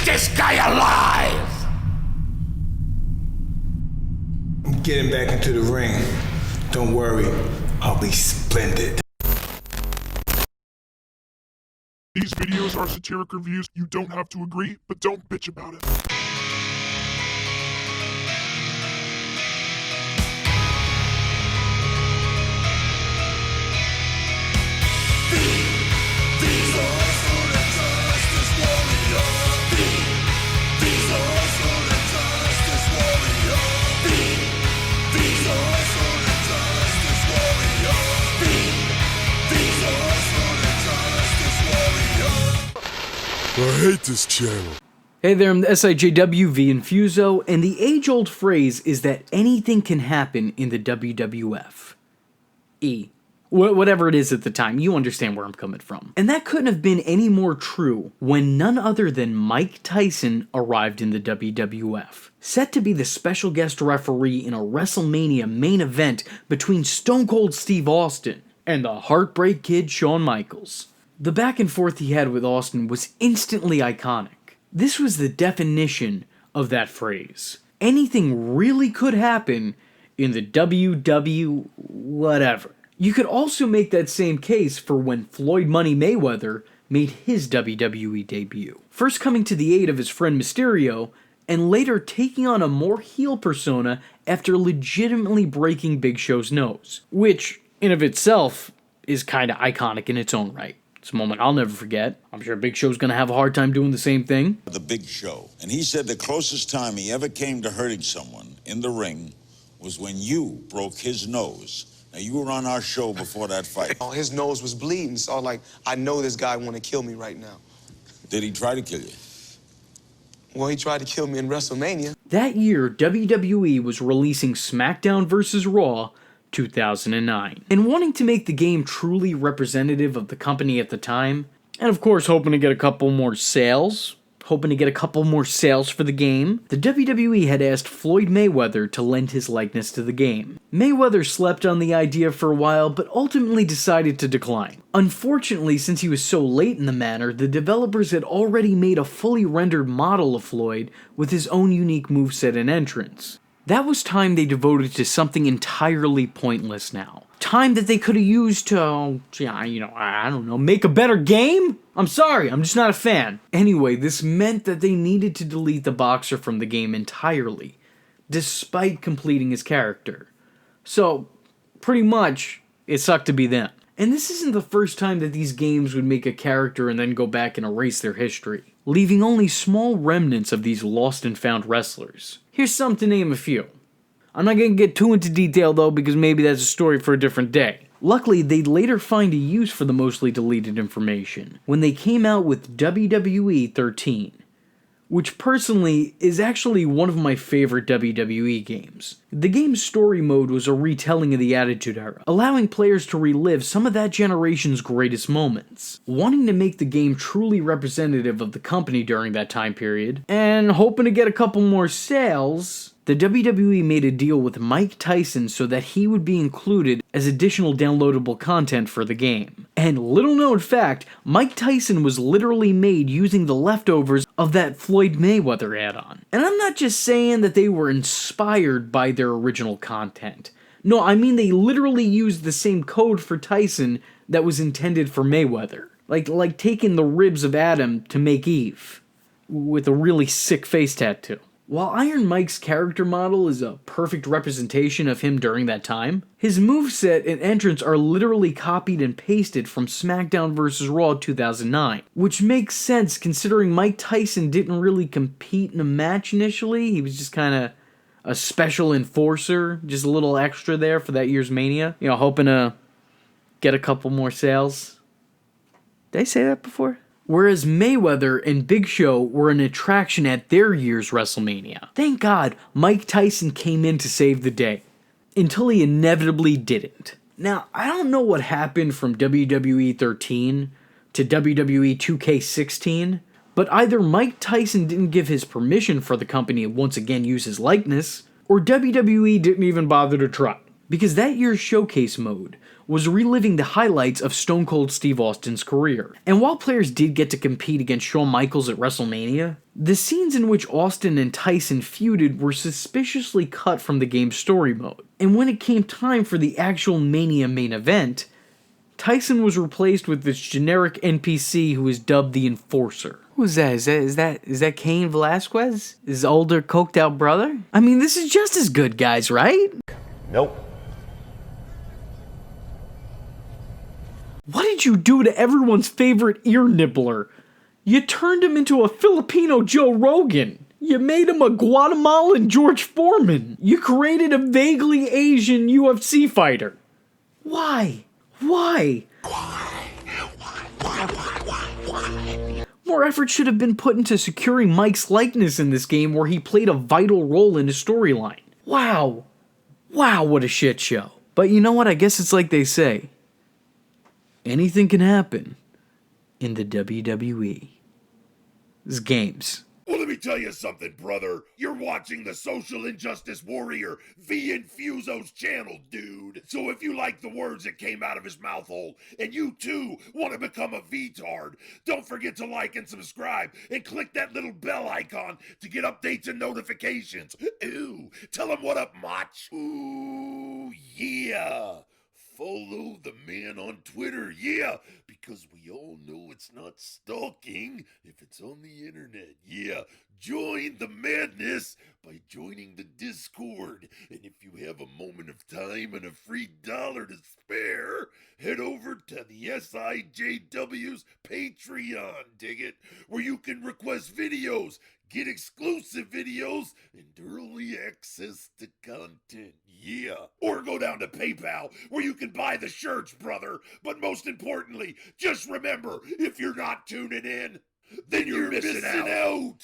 this guy alive! I'm getting back into the ring. Don't worry, I'll be splendid. These videos are satiric reviews. You don't have to agree, but don't bitch about it. I hate this channel. Hey there, I'm the SIJW Infuso, and the age-old phrase is that anything can happen in the WWF. Whatever it is at the time, you understand where I'm coming from. And that couldn't have been any more true when none other than Mike Tyson arrived in the WWF, set to be the special guest referee in a WrestleMania main event between Stone Cold Steve Austin and the Heartbreak Kid Shawn Michaels. The back and forth he had with Austin was instantly iconic. This was the definition of that phrase. Anything really could happen in the WW whatever. You could also make that same case for when Floyd Money Mayweather made his WWE debut. First coming to the aid of his friend Mysterio, and later taking on a more heel persona after legitimately breaking Big Show's nose. Which, in of itself, is kinda iconic in its own right. It's a moment I'll never forget. I'm sure Big Show's gonna have a hard time doing the same thing. The Big Show. And he said the closest time he ever came to hurting someone in the ring was when you broke his nose. Now, you were on our show before that fight. His nose was bleeding, so like, I know this guy want to kill me right now. Did he try to kill you? Well, he tried to kill me in WrestleMania. That year, WWE was releasing Smackdown vs. Raw 2009, and wanting to make the game truly representative of the company at the time, and of course hoping to get a couple more sales for the game, the WWE had asked Floyd Mayweather to lend his likeness to the game. Mayweather slept on the idea for a while, but ultimately decided to decline. Unfortunately, since he was so late in the matter, the developers had already made a fully rendered model of Floyd with his own unique moveset and entrance. That was time they devoted to something entirely pointless now. Time that they could have used to, make a better game? I'm sorry, I'm just not a fan. Anyway, this meant that they needed to delete the boxer from the game entirely, despite completing his character. So, pretty much, it sucked to be them. And this isn't the first time that these games would make a character and then go back and erase their history, leaving only small remnants of these lost and found wrestlers. Here's some to name a few. I'm not going to get too into detail though, because maybe that's a story for a different day. Luckily, they'd later find a use for the mostly deleted information when they came out with WWE 13, which personally is actually one of my favorite WWE games. The game's story mode was a retelling of the Attitude Era, allowing players to relive some of that generation's greatest moments. Wanting to make the game truly representative of the company during that time period, and hoping to get a couple more sales, the WWE made a deal with Mike Tyson so that he would be included as additional downloadable content for the game. And little known fact, Mike Tyson was literally made using the leftovers of that Floyd Mayweather add-on. And I'm not just saying that they were inspired by their original content. No, I mean they literally used the same code for Tyson that was intended for Mayweather. Like taking the ribs of Adam to make Eve, with a really sick face tattoo. While Iron Mike's character model is a perfect representation of him during that time, his moveset and entrance are literally copied and pasted from Smackdown vs. Raw 2009, which makes sense considering Mike Tyson didn't really compete in a match initially. He was just kind of a special enforcer, just a little extra there for that year's Mania, hoping to get a couple more sales. Did I say that before? Whereas Mayweather and Big Show were an attraction at their year's WrestleMania. Thank God Mike Tyson came in to save the day, until he inevitably didn't. Now, I don't know what happened from WWE 13 to WWE 2K16, but either Mike Tyson didn't give his permission for the company to once again use his likeness, or WWE didn't even bother to try. Because that year's showcase mode was reliving the highlights of Stone Cold Steve Austin's career. And while players did get to compete against Shawn Michaels at WrestleMania, the scenes in which Austin and Tyson feuded were suspiciously cut from the game's story mode. And when it came time for the actual Mania main event, Tyson was replaced with this generic NPC who is dubbed the Enforcer. Who's that? Is that Cain Velasquez? His older, coked out brother? I mean, this is just as good, guys, right? Nope. What did you do to everyone's favorite ear nibbler? You turned him into a Filipino Joe Rogan. You made him a Guatemalan George Foreman. You created a vaguely Asian UFC fighter. Why? Why? More effort should have been put into securing Mike's likeness in this game where he played a vital role in his storyline. Wow. Wow, what a shit show. But you know what? I guess it's like they say. Anything can happen in the WWE. It's games. Well, let me tell you something, brother. You're watching the social injustice warrior V Infuso's channel, dude. So if you like the words that came out of his mouth hole, and you too want to become a VTard, don't forget to like and subscribe, and click that little bell icon to get updates and notifications. Ooh, tell him what up, Mach. Ooh, yeah. Follow the man on Twitter, yeah, because we all know it's not stalking if it's on the internet, yeah. Join the madness by joining the Discord, and if you have a moment of time and a free $1 to spare, head over to the SIJW's Patreon, dig it, where you can request videos, get exclusive videos, and early access to content, yeah. Or go down to PayPal, where you can buy the shirts, brother. But most importantly, just remember, if you're not tuning in, then you're missing out.